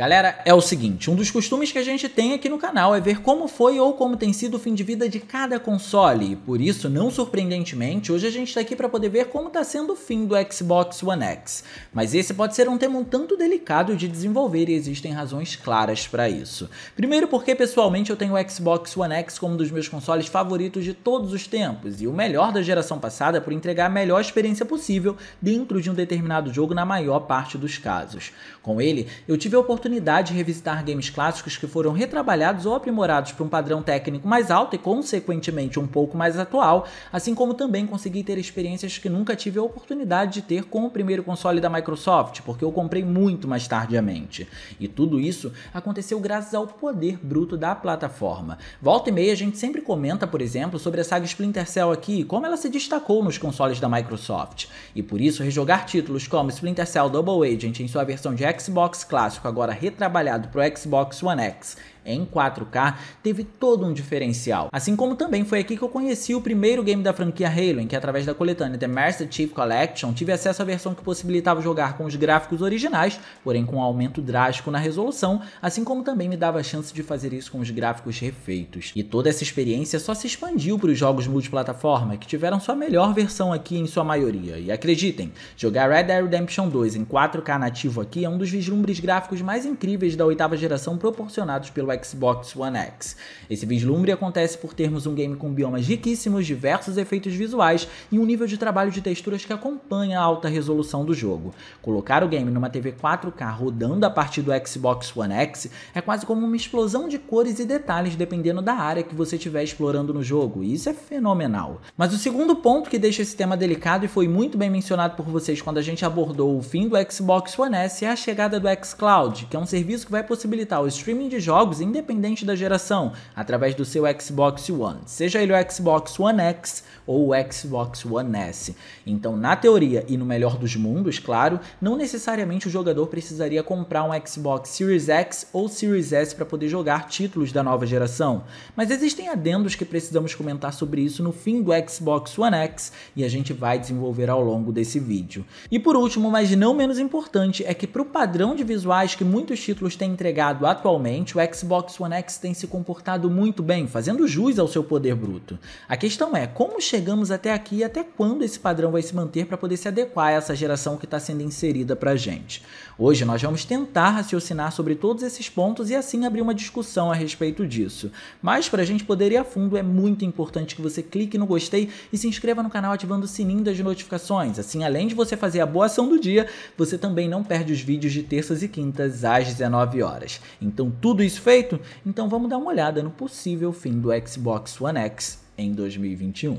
Galera, é o seguinte, um dos costumes que a gente tem aqui no canal é ver como foi ou como tem sido o fim de vida de cada console, e por isso, não surpreendentemente, hoje a gente está aqui para poder ver como está sendo o fim do Xbox One X. Mas esse pode ser um tema um tanto delicado de desenvolver e existem razões claras para isso. Primeiro porque pessoalmente eu tenho o Xbox One X como um dos meus consoles favoritos de todos os tempos, e o melhor da geração passada por entregar a melhor experiência possível dentro de um determinado jogo na maior parte dos casos. Com ele, eu tive a oportunidade de revisitar games clássicos que foram retrabalhados ou aprimorados para um padrão técnico mais alto e consequentemente um pouco mais atual, assim como também consegui ter experiências que nunca tive a oportunidade de ter com o primeiro console da Microsoft, porque eu comprei muito mais tardiamente. E tudo isso aconteceu graças ao poder bruto da plataforma. Volta e meia a gente sempre comenta, por exemplo, sobre a saga Splinter Cell aqui e como ela se destacou nos consoles da Microsoft. E por isso rejogar títulos como Splinter Cell Double Agent em sua versão de Xbox clássico agora retrabalhado para o Xbox One X em 4K teve todo um diferencial. Assim como também foi aqui que eu conheci o primeiro game da franquia Halo, em que através da coletânea The Master Chief Collection tive acesso à versão que possibilitava jogar com os gráficos originais, porém com um aumento drástico na resolução, assim como também me dava a chance de fazer isso com os gráficos refeitos. E toda essa experiência só se expandiu para os jogos multiplataforma, que tiveram sua melhor versão aqui em sua maioria. E acreditem, jogar Red Dead Redemption 2 em 4K nativo aqui é um dos vislumbres gráficos mais incríveis da 8ª geração proporcionados pelo Xbox One X. Esse vislumbre acontece por termos um game com biomas riquíssimos, diversos efeitos visuais e um nível de trabalho de texturas que acompanha a alta resolução do jogo. Colocar o game numa TV 4K rodando a partir do Xbox One X é quase como uma explosão de cores e detalhes dependendo da área que você estiver explorando no jogo, e isso é fenomenal. Mas o segundo ponto que deixa esse tema delicado e foi muito bem mencionado por vocês quando a gente abordou o fim do Xbox One S é a chegada do xCloud, que é um serviço que vai possibilitar o streaming de jogos independente da geração, através do seu Xbox One, seja ele o Xbox One X ou o Xbox One S. Então, na teoria e no melhor dos mundos, claro, não necessariamente o jogador precisaria comprar um Xbox Series X ou Series S para poder jogar títulos da nova geração, mas existem adendos que precisamos comentar sobre isso no fim do Xbox One X e a gente vai desenvolver ao longo desse vídeo. E por último, mas não menos importante, é que para o padrão de visuais que muitos títulos têm entregado atualmente, o Xbox One X tem se comportado muito bem, fazendo jus ao seu poder bruto. A questão é, como chegamos até aqui e até quando esse padrão vai se manter para poder se adequar a essa geração que está sendo inserida pra gente? Hoje nós vamos tentar raciocinar sobre todos esses pontos e assim abrir uma discussão a respeito disso. Mas para a gente poder ir a fundo é muito importante que você clique no gostei e se inscreva no canal ativando o sininho das notificações. Assim, além de você fazer a boa ação do dia, você também não perde os vídeos de terças e quintas às 19 horas. Então tudo isso feito? Então vamos dar uma olhada no possível fim do Xbox One X em 2021.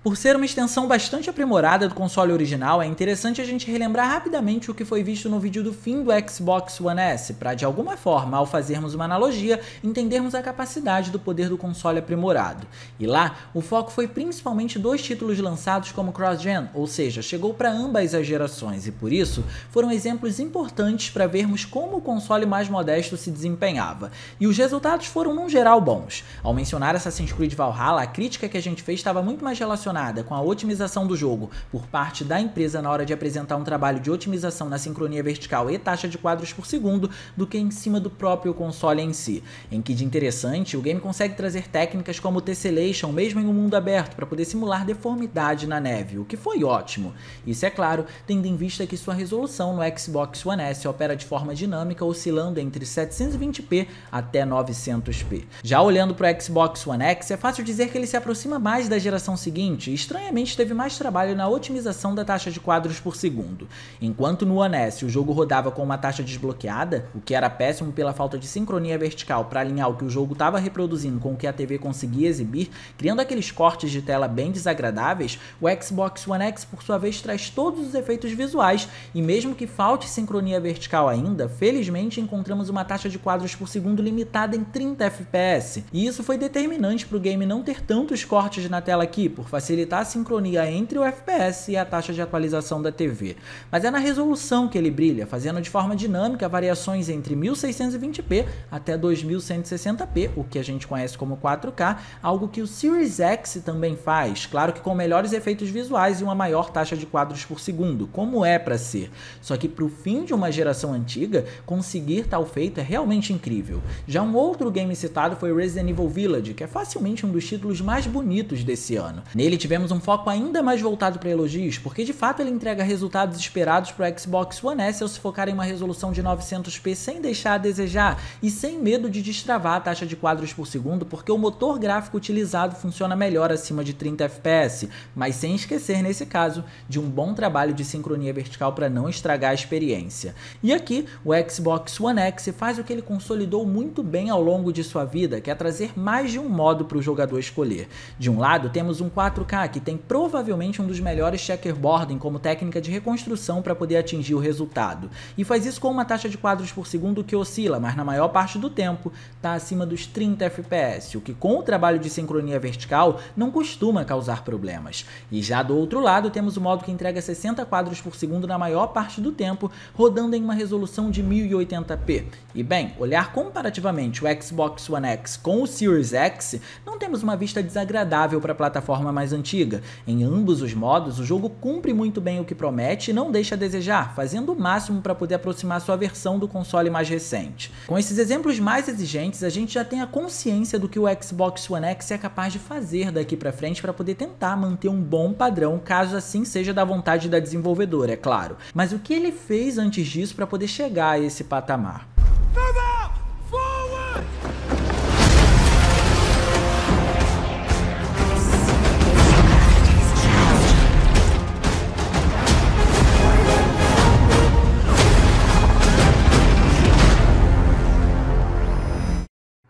Por ser uma extensão bastante aprimorada do console original, é interessante a gente relembrar rapidamente o que foi visto no vídeo do fim do Xbox One S, para de alguma forma, ao fazermos uma analogia, entendermos a capacidade do poder do console aprimorado. E lá, o foco foi principalmente dois títulos lançados como cross-gen, ou seja, chegou para ambas as gerações, e por isso foram exemplos importantes para vermos como o console mais modesto se desempenhava. E os resultados foram, num geral, bons. Ao mencionar Assassin's Creed Valhalla, a crítica que a gente fez estava muito mais relacionada com a otimização do jogo por parte da empresa na hora de apresentar um trabalho de otimização na sincronia vertical e taxa de quadros por segundo do que em cima do próprio console em si. Em que de interessante, o game consegue trazer técnicas como o tessellation mesmo em um mundo aberto para poder simular deformidade na neve, o que foi ótimo. Isso é claro, tendo em vista que sua resolução no Xbox One S opera de forma dinâmica, oscilando entre 720p até 900p. Já olhando para o Xbox One X, é fácil dizer que ele se aproxima mais da geração seguinte, estranhamente teve mais trabalho na otimização da taxa de quadros por segundo. Enquanto no One S o jogo rodava com uma taxa desbloqueada, o que era péssimo pela falta de sincronia vertical para alinhar o que o jogo estava reproduzindo com o que a TV conseguia exibir, criando aqueles cortes de tela bem desagradáveis, o Xbox One X por sua vez traz todos os efeitos visuais e mesmo que falte sincronia vertical ainda, felizmente encontramos uma taxa de quadros por segundo limitada em 30 FPS. E isso foi determinante para o game não ter tantos cortes na tela aqui, por facilitar facilitar a sincronia entre o FPS e a taxa de atualização da TV. Mas é na resolução que ele brilha, fazendo de forma dinâmica variações entre 1620p até 2160p, o que a gente conhece como 4K, algo que o Series X também faz, claro que com melhores efeitos visuais e uma maior taxa de quadros por segundo, como é para ser. Só que para o fim de uma geração antiga, conseguir tal feito é realmente incrível. Já um outro game citado foi Resident Evil Village, que é facilmente um dos títulos mais bonitos desse ano. Nele tivemos um foco ainda mais voltado para elogios, porque de fato ele entrega resultados esperados para o Xbox One S ao se focar em uma resolução de 900p sem deixar a desejar e sem medo de destravar a taxa de quadros por segundo, porque o motor gráfico utilizado funciona melhor acima de 30 fps, mas sem esquecer nesse caso de um bom trabalho de sincronia vertical para não estragar a experiência. E aqui o Xbox One X faz o que ele consolidou muito bem ao longo de sua vida, que é trazer mais de um modo para o jogador escolher. De um lado temos um 4K que tem provavelmente um dos melhores checkerboarding como técnica de reconstrução para poder atingir o resultado, e faz isso com uma taxa de quadros por segundo que oscila, mas na maior parte do tempo está acima dos 30 fps, o que com o trabalho de sincronia vertical não costuma causar problemas. E já do outro lado temos o modo que entrega 60 quadros por segundo na maior parte do tempo, rodando em uma resolução de 1080p. E bem, olhar comparativamente o Xbox One X com o Series X, não temos uma vista desagradável para a plataforma mais antiga. Em ambos os modos, o jogo cumpre muito bem o que promete e não deixa a desejar, fazendo o máximo para poder aproximar sua versão do console mais recente. Com esses exemplos mais exigentes, a gente já tem a consciência do que o Xbox One X é capaz de fazer daqui para frente para poder tentar manter um bom padrão, caso assim seja da vontade da desenvolvedora, é claro. Mas o que ele fez antes disso para poder chegar a esse patamar?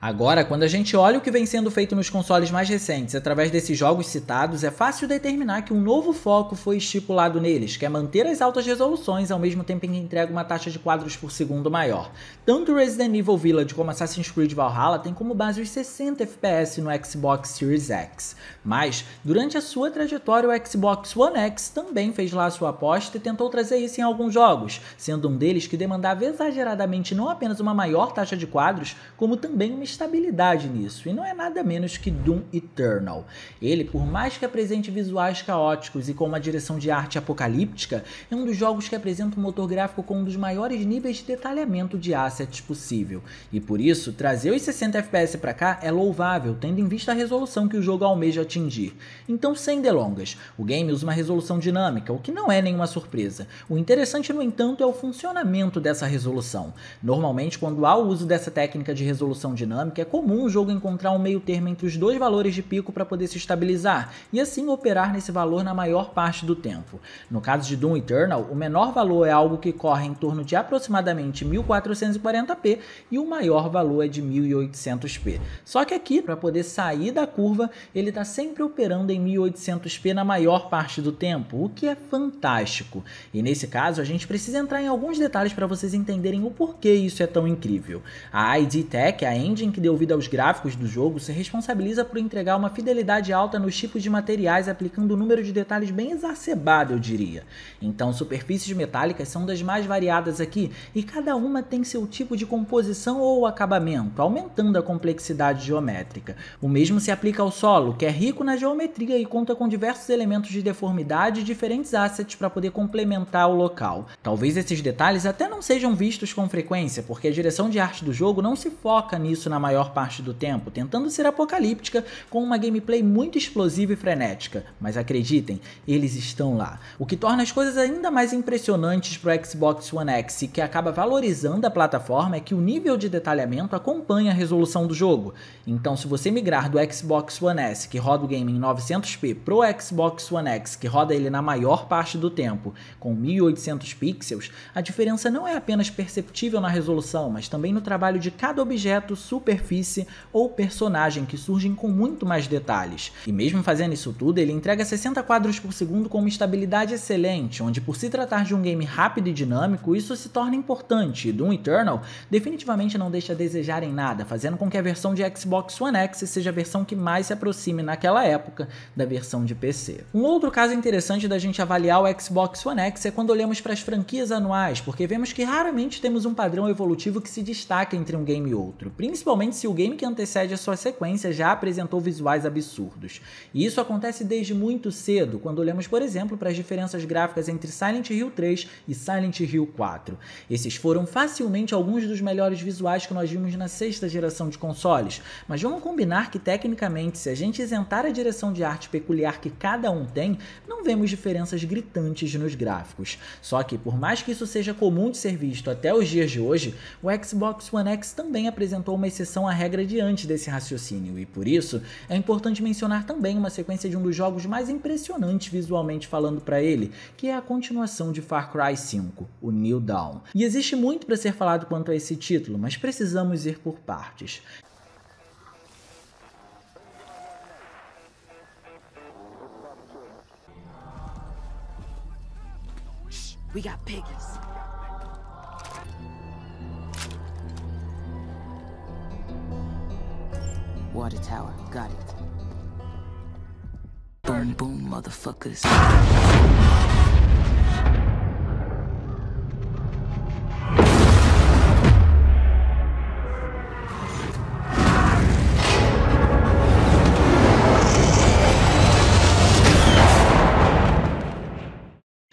Agora, quando a gente olha o que vem sendo feito nos consoles mais recentes através desses jogos citados, é fácil determinar que um novo foco foi estipulado neles, que é manter as altas resoluções ao mesmo tempo em que entrega uma taxa de quadros por segundo maior. Tanto Resident Evil Village como Assassin's Creed Valhalla têm como base os 60 fps no Xbox Series X. Mas, durante a sua trajetória, o Xbox One X também fez lá a sua aposta e tentou trazer isso em alguns jogos, sendo um deles que demandava exageradamente não apenas uma maior taxa de quadros, como também uma estabilidade nisso, e não é nada menos que Doom Eternal. Ele, por mais que apresente visuais caóticos e com uma direção de arte apocalíptica, é um dos jogos que apresenta um motor gráfico com um dos maiores níveis de detalhamento de assets possível, e por isso, trazer os 60 fps para cá é louvável, tendo em vista a resolução que o jogo almeja atingir. Então, sem delongas, o game usa uma resolução dinâmica, o que não é nenhuma surpresa. O interessante, no entanto, é o funcionamento dessa resolução. Normalmente, quando há o uso dessa técnica de resolução dinâmica, é comum o jogo encontrar um meio termo entre os dois valores de pico para poder se estabilizar, e assim operar nesse valor na maior parte do tempo. No caso de Doom Eternal, o menor valor é algo que corre em torno de aproximadamente 1440p e o maior valor é de 1800p. Só que aqui, para poder sair da curva, ele está sempre operando em 1800p na maior parte do tempo, o que é fantástico. E nesse caso, a gente precisa entrar em alguns detalhes para vocês entenderem o porquê isso é tão incrível. A ID Tech, a engine que deu vida aos gráficos do jogo, se responsabiliza por entregar uma fidelidade alta nos tipos de materiais, aplicando um número de detalhes bem exacerbado, eu diria. Então, superfícies metálicas são das mais variadas aqui, e cada uma tem seu tipo de composição ou acabamento, aumentando a complexidade geométrica. O mesmo se aplica ao solo, que é rico na geometria e conta com diversos elementos de deformidade e diferentes assets para poder complementar o local. Talvez esses detalhes até não sejam vistos com frequência, porque a direção de arte do jogo não se foca nisso na maior parte do tempo, tentando ser apocalíptica com uma gameplay muito explosiva e frenética, mas acreditem, eles estão lá. O que torna as coisas ainda mais impressionantes para o Xbox One X e que acaba valorizando a plataforma é que o nível de detalhamento acompanha a resolução do jogo. Então, se você migrar do Xbox One S, que roda o game em 900p, pro Xbox One X, que roda ele na maior parte do tempo, com 1800 pixels, a diferença não é apenas perceptível na resolução, mas também no trabalho de cada objeto super superfície ou personagem que surgem com muito mais detalhes. E mesmo fazendo isso tudo, ele entrega 60 quadros por segundo com uma estabilidade excelente, onde por se tratar de um game rápido e dinâmico, isso se torna importante, e Doom Eternal definitivamente não deixa a desejar em nada, fazendo com que a versão de Xbox One X seja a versão que mais se aproxime naquela época da versão de PC. Um outro caso interessante da gente avaliar o Xbox One X é quando olhamos para as franquias anuais, porque vemos que raramente temos um padrão evolutivo que se destaca entre um game e outro, principalmente se o game que antecede a sua sequência já apresentou visuais absurdos. E isso acontece desde muito cedo, quando olhamos, por exemplo, para as diferenças gráficas entre Silent Hill 3 e Silent Hill 4. Esses foram facilmente alguns dos melhores visuais que nós vimos na sexta geração de consoles, mas vamos combinar que tecnicamente, se a gente isentar a direção de arte peculiar que cada um tem, não vemos diferenças gritantes nos gráficos. Só que, por mais que isso seja comum de ser visto até os dias de hoje, o Xbox One X também apresentou uma exceção à regra diante desse raciocínio, e por isso é importante mencionar também uma sequência de um dos jogos mais impressionantes visualmente falando para ele, que é a continuação de Far Cry 5, o New Dawn. E existe muito para ser falado quanto a esse título, mas precisamos ir por partes. We got piggies. Water tower, got it. Boom, boom, motherfuckers.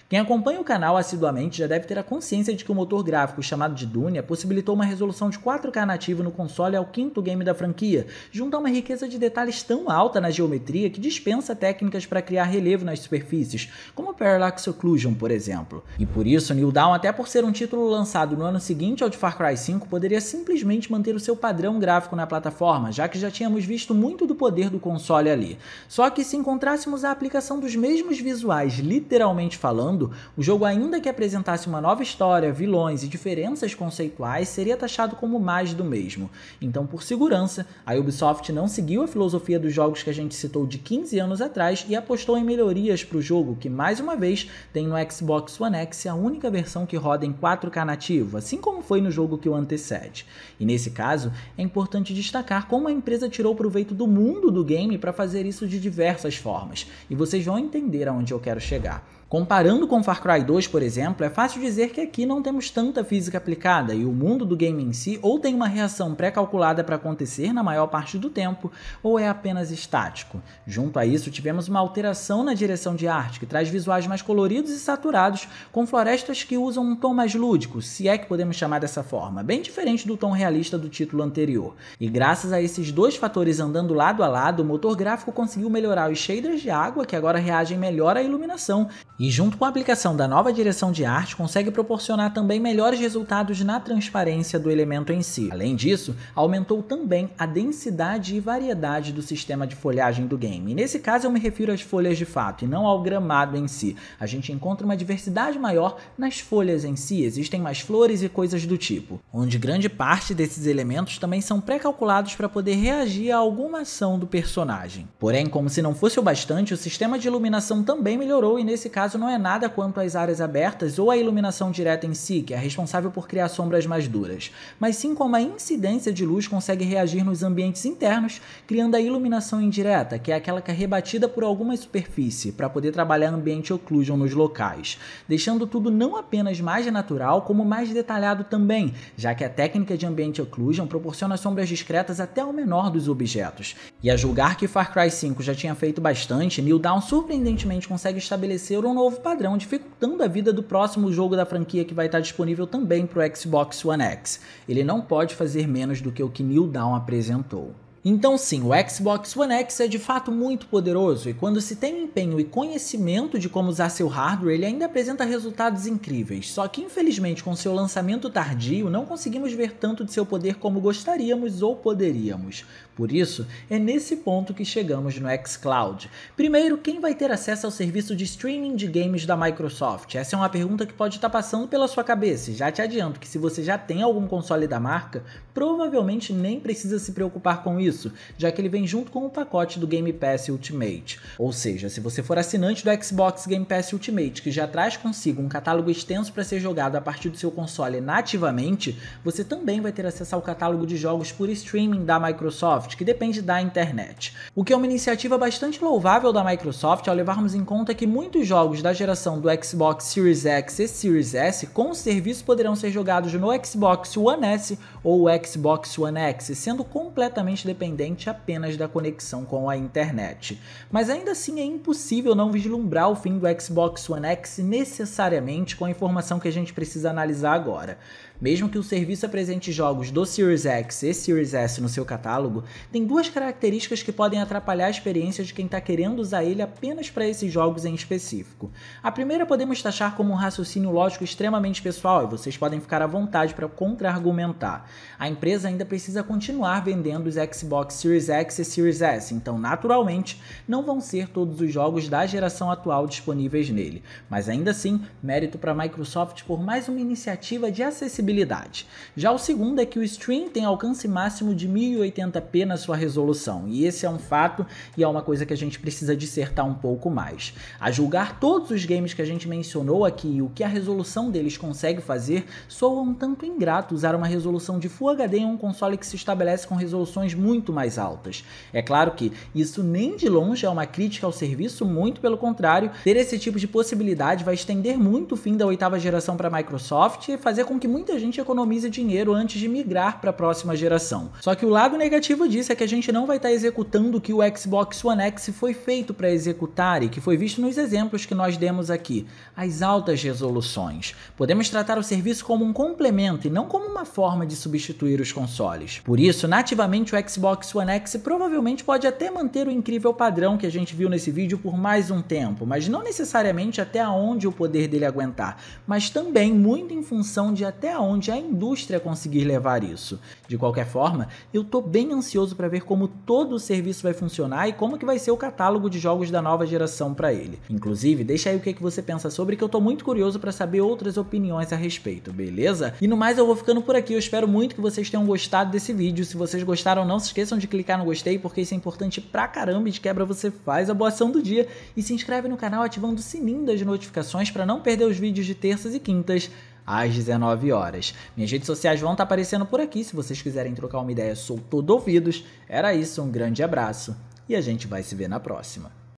Quem acompanha o canal assiduamente já deve ter a consciência de que o motor gráfico chamado de Dunia possibilitou uma resolução de 4K nativa no console ao quinto game da franquia, junto a uma riqueza de detalhes tão alta na geometria que dispensa técnicas para criar relevo nas superfícies, como Parallax Occlusion, por exemplo. E por isso, New Dawn, até por ser um título lançado no ano seguinte ao de Far Cry 5, poderia simplesmente manter o seu padrão gráfico na plataforma, já que já tínhamos visto muito do poder do console ali. Só que se encontrássemos a aplicação dos mesmos visuais, literalmente falando, o jogo, ainda que apresentasse uma nova história, vilões e diferenças conceituais, seria taxado como mais do mesmo. Então, por segurança, a Ubisoft não seguiu a filosofia dos jogos que a gente citou de 15 anos atrás e apostou em melhorias para o jogo, que mais uma vez tem no Xbox One X a única versão que roda em 4K nativo, assim como foi no jogo que o antecede. E nesse caso, é importante destacar como a empresa tirou proveito do mundo do game para fazer isso de diversas formas, e vocês vão entender aonde eu quero chegar. Comparando com Far Cry 2, por exemplo, é fácil dizer que aqui não temos tanta física aplicada e o mundo do game em si ou tem uma reação pré-calculada para acontecer na maior parte do tempo, ou é apenas estático. Junto a isso, tivemos uma alteração na direção de arte, que traz visuais mais coloridos e saturados, com florestas que usam um tom mais lúdico, se é que podemos chamar dessa forma, bem diferente do tom realista do título anterior. E graças a esses dois fatores andando lado a lado, o motor gráfico conseguiu melhorar os shaders de água, que agora reagem melhor à iluminação, e junto com a aplicação da nova direção de arte, consegue proporcionar também melhores resultados na transparência do elemento em si. Além disso, aumentou também a densidade e variedade do sistema de folhagem do game. E nesse caso eu me refiro às folhas de fato, e não ao gramado em si. A gente encontra uma diversidade maior nas folhas em si, existem mais flores e coisas do tipo, onde grande parte desses elementos também são pré-calculados para poder reagir a alguma ação do personagem. Porém, como se não fosse o bastante, o sistema de iluminação também melhorou e nesse caso não é nada quanto às áreas abertas ou a iluminação direta em si, que é responsável por criar sombras mais duras, mas sim como a incidência de luz consegue reagir nos ambientes internos, criando a iluminação indireta, que é aquela que é rebatida por alguma superfície, para poder trabalhar ambiente occlusion nos locais, deixando tudo não apenas mais natural, como mais detalhado também, já que a técnica de ambiente occlusion proporciona sombras discretas até ao menor dos objetos. E a julgar que Far Cry 5 já tinha feito bastante, New Dawn surpreendentemente consegue estabelecer um novo padrão, dificultando a vida do próximo jogo da franquia que vai estar disponível também para o Xbox One X. Ele não pode fazer menos do que o que New Dawn apresentou. Então sim, o Xbox One X é de fato muito poderoso e quando se tem empenho e conhecimento de como usar seu hardware, ele ainda apresenta resultados incríveis, só que infelizmente com seu lançamento tardio não conseguimos ver tanto de seu poder como gostaríamos ou poderíamos. Por isso, é nesse ponto que chegamos no xCloud. Primeiro, quem vai ter acesso ao serviço de streaming de games da Microsoft? Essa é uma pergunta que pode estar passando pela sua cabeça e já te adianto que se você já tem algum console da marca, provavelmente nem precisa se preocupar com isso, já que ele vem junto com o pacote do Game Pass Ultimate. Ou seja, se você for assinante do Xbox Game Pass Ultimate, que já traz consigo um catálogo extenso para ser jogado a partir do seu console nativamente, você também vai ter acesso ao catálogo de jogos por streaming da Microsoft, que depende da internet. O que é uma iniciativa bastante louvável da Microsoft ao levarmos em conta que muitos jogos da geração do Xbox Series X e Series S com o serviço poderão ser jogados no Xbox One S ou Xbox One X, sendo completamente dependente apenas da conexão com a internet. Mas ainda assim é impossível não vislumbrar o fim do Xbox One X necessariamente com a informação que a gente precisa analisar agora. Mesmo que o serviço apresente jogos do Series X e Series S no seu catálogo, tem duas características que podem atrapalhar a experiência de quem está querendo usar ele apenas para esses jogos em específico. A primeira podemos taxar como um raciocínio lógico extremamente pessoal e vocês podem ficar à vontade para contra-argumentar. A empresa ainda precisa continuar vendendo os Xbox Series X e Series S, então naturalmente não vão ser todos os jogos da geração atual disponíveis nele. Mas ainda assim, mérito para a Microsoft por mais uma iniciativa de acessibilidade. Já o segundo é que o stream tem alcance máximo de 1080p na sua resolução, e esse é um fato e é uma coisa que a gente precisa dissertar um pouco mais. A julgar todos os games que a gente mencionou aqui e o que a resolução deles consegue fazer, soa um tanto ingrato usar uma resolução de Full HD em um console que se estabelece com resoluções muito mais altas. É claro que isso nem de longe é uma crítica ao serviço, muito pelo contrário, ter esse tipo de possibilidade vai estender muito o fim da 8ª geração para a Microsoft e fazer com que muita gente economize dinheiro antes de migrar para a próxima geração. Só que o lado negativo disso é que a gente não vai estar executando o que o Xbox One X foi feito para executar e que foi visto nos exemplos que nós demos aqui, as altas resoluções. Podemos tratar o serviço como um complemento e não como uma forma de substituir os consoles. Por isso, nativamente o Xbox One X provavelmente pode até manter o incrível padrão que a gente viu nesse vídeo por mais um tempo, mas não necessariamente até onde o poder dele aguentar, mas também muito em função de até onde a indústria conseguir levar isso. De qualquer forma, eu tô bem ansioso para ver como todo o serviço vai funcionar e como que vai ser o catálogo de jogos da nova geração para ele. Inclusive, deixa aí o que você pensa sobre, que eu tô muito curioso para saber outras opiniões a respeito, beleza? E no mais eu vou ficando por aqui, eu espero muito que vocês tenham gostado desse vídeo. Se vocês gostaram, não se esqueçam de clicar no gostei, porque isso é importante pra caramba e de quebra você faz a boa ação do dia e se inscreve no canal ativando o sininho das notificações para não perder os vídeos de terças e quintas às 19 horas. Minhas redes sociais vão estar aparecendo por aqui, se vocês quiserem trocar uma ideia, sou todo ouvidos. Era isso, um grande abraço e a gente vai se ver na próxima.